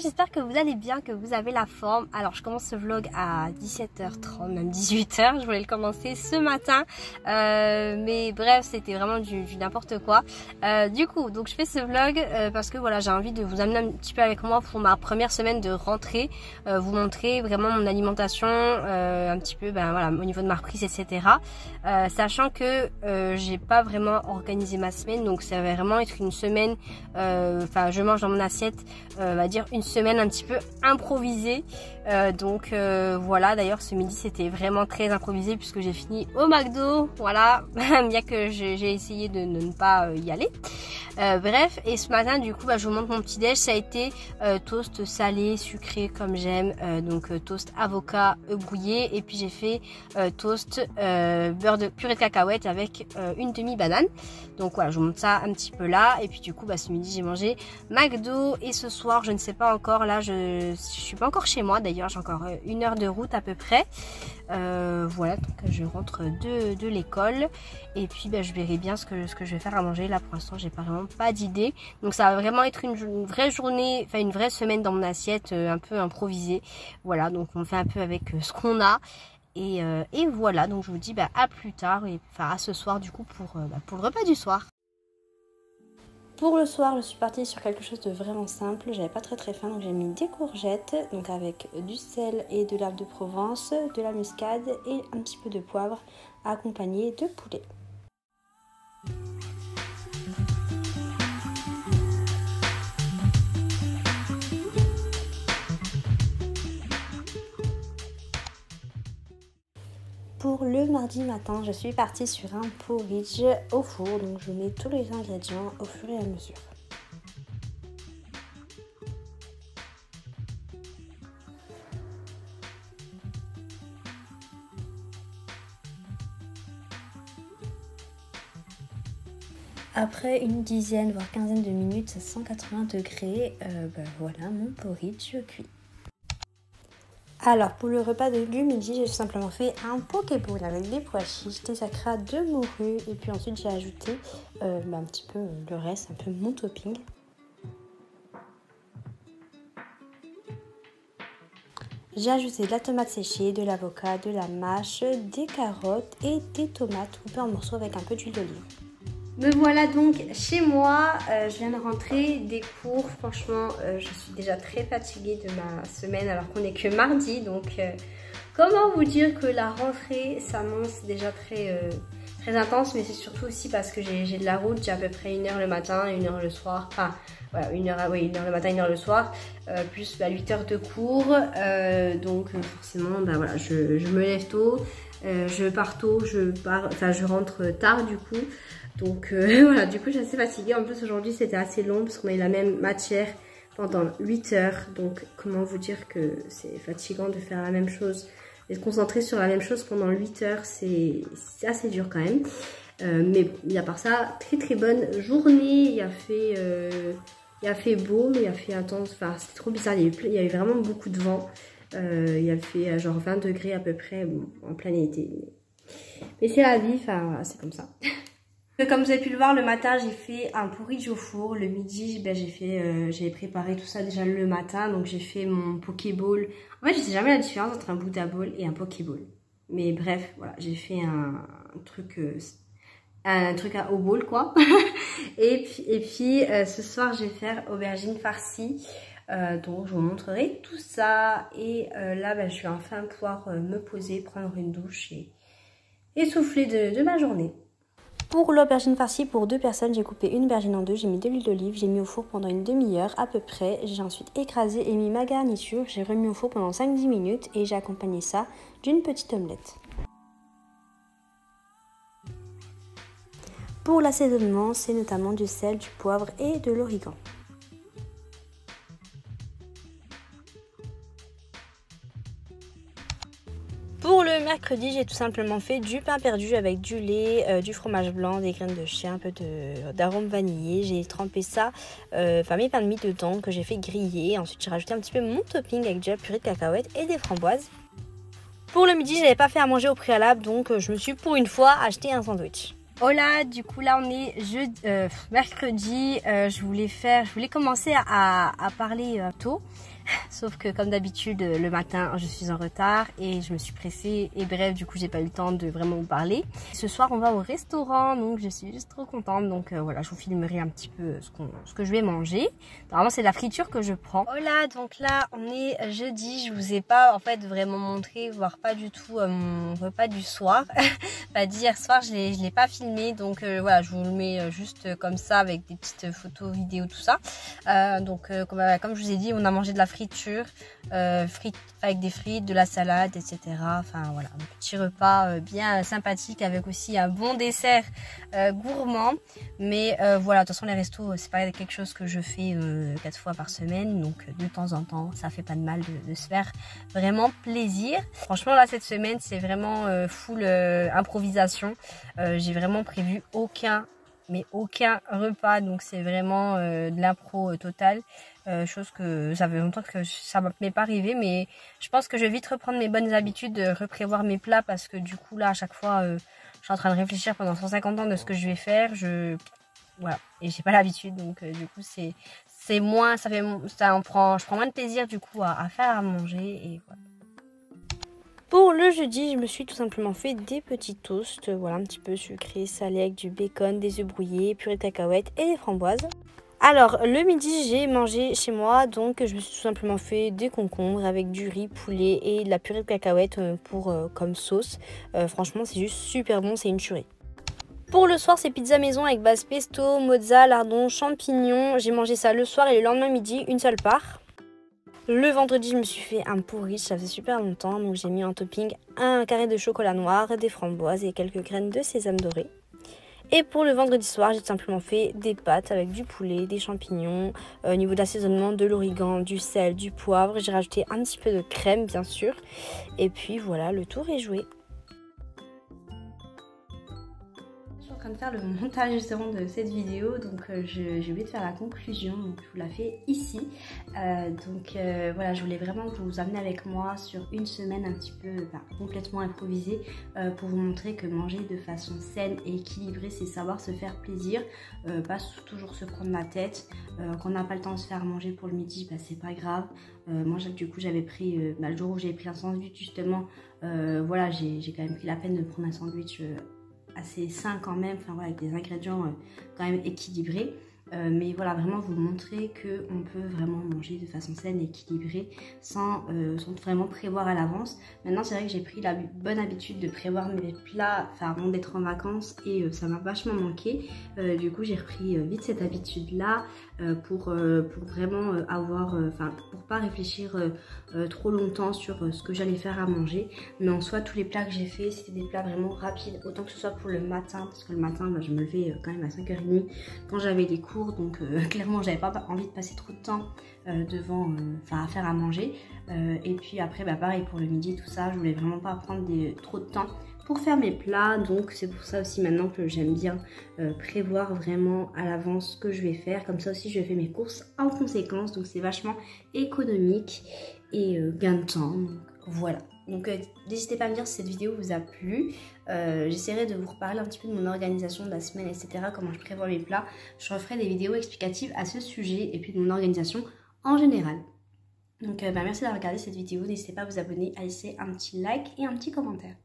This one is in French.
j'espère que vous allez bien, que vous avez la forme. Alors je commence ce vlog à 17h30, même 18h, je voulais le commencer ce matin. Mais bref, c'était vraiment du n'importe quoi. Du coup, donc je fais ce vlog parce que voilà, j'ai envie de vous amener un petit peu avec moi pour ma première semaine de rentrée. Vous montrer vraiment mon alimentation, un petit peu voilà, au niveau de ma reprise, etc. Sachant que j'ai pas vraiment organisé ma semaine, donc ça va vraiment être une semaine, enfin je mange dans mon assiette, on va dire une semaine un petit peu improvisée. Donc voilà, d'ailleurs ce midi c'était vraiment très improvisé puisque j'ai fini au McDo, voilà, bien que j'ai essayé de ne pas y aller. Bref, et ce matin du coup je vous montre mon petit déj. Ça a été toast salé, sucré comme j'aime, donc toast avocat brouillé, et puis j'ai fait toast beurre de purée de cacahuète avec une demi-banane. Donc voilà, je vous montre ça un petit peu là. Et puis du coup ce midi j'ai mangé McDo, et ce soir je ne sais pas encore, là je suis pas encore chez moi d'ailleurs, j'ai encore 1 heure de route à peu près. Voilà, donc je rentre de l'école, et puis je verrai bien ce que je vais faire à manger. Là pour l'instant j'ai vraiment pas d'idée, donc ça va vraiment être une vraie journée, enfin une vraie semaine dans mon assiette, un peu improvisée. Voilà, donc on fait un peu avec ce qu'on a. Et voilà, donc je vous dis à plus tard, et enfin à ce soir du coup pour le repas du soir. Pour le soir, je suis partie sur quelque chose de vraiment simple. J'avais pas très faim, donc j'ai mis des courgettes, donc avec du sel et de l'herbe de Provence, de la muscade et un petit peu de poivre, accompagné de poulet. Pour le mardi matin, je suis partie sur un porridge au four, donc je mets tous les ingrédients au fur et à mesure. Après une dizaine voire quinzaine de minutes à 180 degrés, voilà mon porridge cuit. Alors pour le repas du midi, j'ai tout simplement fait un pokéball avec des pois chiches, des acras de morue, et puis ensuite j'ai ajouté un petit peu le reste, un peu mon topping. J'ai ajouté de la tomate séchée, de l'avocat, de la mâche, des carottes et des tomates coupées en morceaux avec un peu d'huile d'olive. Me voilà donc chez moi, je viens de rentrer des cours. Franchement je suis déjà très fatiguée de ma semaine alors qu'on n'est que mardi, donc comment vous dire que la rentrée s'annonce déjà très intense, mais c'est surtout aussi parce que j'ai de la route. J'ai à peu près 1 heure le matin, 1 heure le soir, enfin voilà, 1 heure le matin, 1 heure le soir, plus 8 heures de cours, donc forcément voilà, je me lève tôt, je pars tôt, je rentre tard du coup. Donc voilà, du coup je suis assez fatiguée. En plus aujourd'hui c'était assez long parce qu'on a eu la même matière pendant 8 heures. Donc comment vous dire que c'est fatigant de faire la même chose, et de se concentrer sur la même chose pendant 8 heures, c'est assez dur quand même. Mais à part ça, très bonne journée. Il a fait beau, mais il a fait intense, enfin c'était trop bizarre, il y avait vraiment beaucoup de vent. Il a fait genre 20 degrés à peu près, bon, en plein été. Mais c'est la vie, enfin voilà, c'est comme ça. Comme vous avez pu le voir, le matin j'ai fait un porridge au four. Le midi j'avais préparé tout ça déjà le matin, donc j'ai fait mon pokéball. En fait je sais jamais la différence entre un Buddha ball et un pokéball, mais bref voilà, j'ai fait un truc au bol quoi. et puis ce soir je vais faire aubergine farcie, donc je vous montrerai tout ça. Et là je vais enfin pouvoir me poser, prendre une douche et souffler de ma journée. Pour l'aubergine farcie pour 2 personnes, j'ai coupé une aubergine en 2, j'ai mis de l'huile d'olive, j'ai mis au four pendant une demi-heure à peu près. J'ai ensuite écrasé et mis ma garniture, j'ai remis au four pendant 5-10 minutes et j'ai accompagné ça d'une petite omelette. Pour l'assaisonnement, c'est notamment du sel, du poivre et de l'origan. Pour le mercredi, j'ai tout simplement fait du pain perdu avec du lait, du fromage blanc, des graines de chia, un peu d'arôme vanillé. J'ai trempé ça, mes pains de mie dedans que j'ai fait griller. Ensuite, j'ai rajouté un petit peu mon topping avec de la purée de cacahuètes et des framboises. Pour le midi, je n'avais pas fait à manger au préalable, donc je me suis pour une fois acheté un sandwich. Hola, du coup là on est mercredi, je voulais commencer à parler tôt, sauf que comme d'habitude le matin je suis en retard et je me suis pressée et bref du coup j'ai pas eu le temps de vraiment vous parler. Ce soir on va au restaurant donc je suis juste trop contente donc voilà je vous filmerai un petit peu ce que je vais manger. Normalement c'est de la friture que je prends. Hola, donc là on est jeudi, je vous ai pas en fait vraiment montré, voire pas du tout mon repas du soir. Pas dit hier soir, je l'ai pas filmé donc voilà je vous le mets juste comme ça avec des petites photos, vidéos, tout ça. Comme je vous ai dit, on a mangé de la friture, avec des frites, de la salade, etc. Enfin voilà, un petit repas bien sympathique avec aussi un bon dessert gourmand. Mais voilà, de toute façon les restos c'est pas quelque chose que je fais 4 fois par semaine, donc de temps en temps ça fait pas de mal de se faire vraiment plaisir. Franchement là cette semaine c'est vraiment full improvisation. J'ai vraiment prévu aucun repas, donc c'est vraiment de l'impro totale. Chose que ça fait longtemps que ça m'est pas arrivé, mais je pense que je vais vite reprendre mes bonnes habitudes de reprévoir mes plats parce que du coup là à chaque fois je suis en train de réfléchir pendant 150 ans de ce que je vais faire, voilà, et j'ai pas l'habitude donc du coup c'est moins, je prends moins de plaisir du coup à faire à manger et voilà. Pour le jeudi, je me suis tout simplement fait des petits toasts, voilà, un petit peu sucrés, salés avec du bacon, des œufs brouillés, purée de cacahuètes et des framboises. Alors, le midi, j'ai mangé chez moi, donc je me suis tout simplement fait des concombres avec du riz, poulet et de la purée de cacahuètes comme sauce. Franchement, c'est juste super bon, c'est une tuerie. Pour le soir, c'est pizza maison avec base pesto, mozza, lardons, champignons. J'ai mangé ça le soir et le lendemain midi, une seule part. Le vendredi, je me suis fait un porridge, ça faisait super longtemps, donc j'ai mis en topping un carré de chocolat noir, des framboises et quelques graines de sésame doré. Et pour le vendredi soir, j'ai tout simplement fait des pâtes avec du poulet, des champignons, au niveau d'assaisonnement, de l'origan, du sel, du poivre. J'ai rajouté un petit peu de crème, bien sûr. Et puis voilà, le tour est joué. Je suis en train de faire le montage justement de cette vidéo, donc j'ai oublié de faire la conclusion, donc je vous la fais ici. Voilà, je voulais vraiment vous amener avec moi sur une semaine un petit peu complètement improvisée pour vous montrer que manger de façon saine et équilibrée, c'est savoir se faire plaisir, pas toujours se prendre la tête. Quand on n'a pas le temps de se faire manger pour le midi, c'est pas grave. Moi du coup j'avais pris, le jour où j'ai pris un sandwich justement, voilà, j'ai quand même pris la peine de prendre un sandwich assez sain quand même, enfin voilà, avec des ingrédients quand même équilibrés. Mais voilà, vraiment vous montrer qu'on peut vraiment manger de façon saine et équilibrée sans vraiment prévoir à l'avance. Maintenant c'est vrai que j'ai pris la bonne habitude de prévoir mes plats avant d'être en vacances et ça m'a vachement manqué. Du coup j'ai repris vite cette habitude là pour vraiment pour pas réfléchir trop longtemps sur ce que j'allais faire à manger. Mais en soi tous les plats que j'ai fait c'était des plats vraiment rapides, autant que ce soit pour le matin, parce que le matin je me levais quand même à 5h30 quand j'avais des cours. Donc clairement j'avais pas envie de passer trop de temps à faire à manger, et puis après pareil pour le midi tout ça, je voulais vraiment pas prendre trop de temps pour faire mes plats, donc c'est pour ça aussi maintenant que j'aime bien prévoir vraiment à l'avance ce que je vais faire, comme ça aussi je fais mes courses en conséquence, donc c'est vachement économique et gain de temps, donc voilà. Donc n'hésitez pas à me dire si cette vidéo vous a plu. J'essaierai de vous reparler un petit peu de mon organisation de la semaine, etc. Comment je prévois mes plats. Je referai des vidéos explicatives à ce sujet et puis de mon organisation en général. Donc merci d'avoir regardé cette vidéo. N'hésitez pas à vous abonner, à laisser un petit like et un petit commentaire.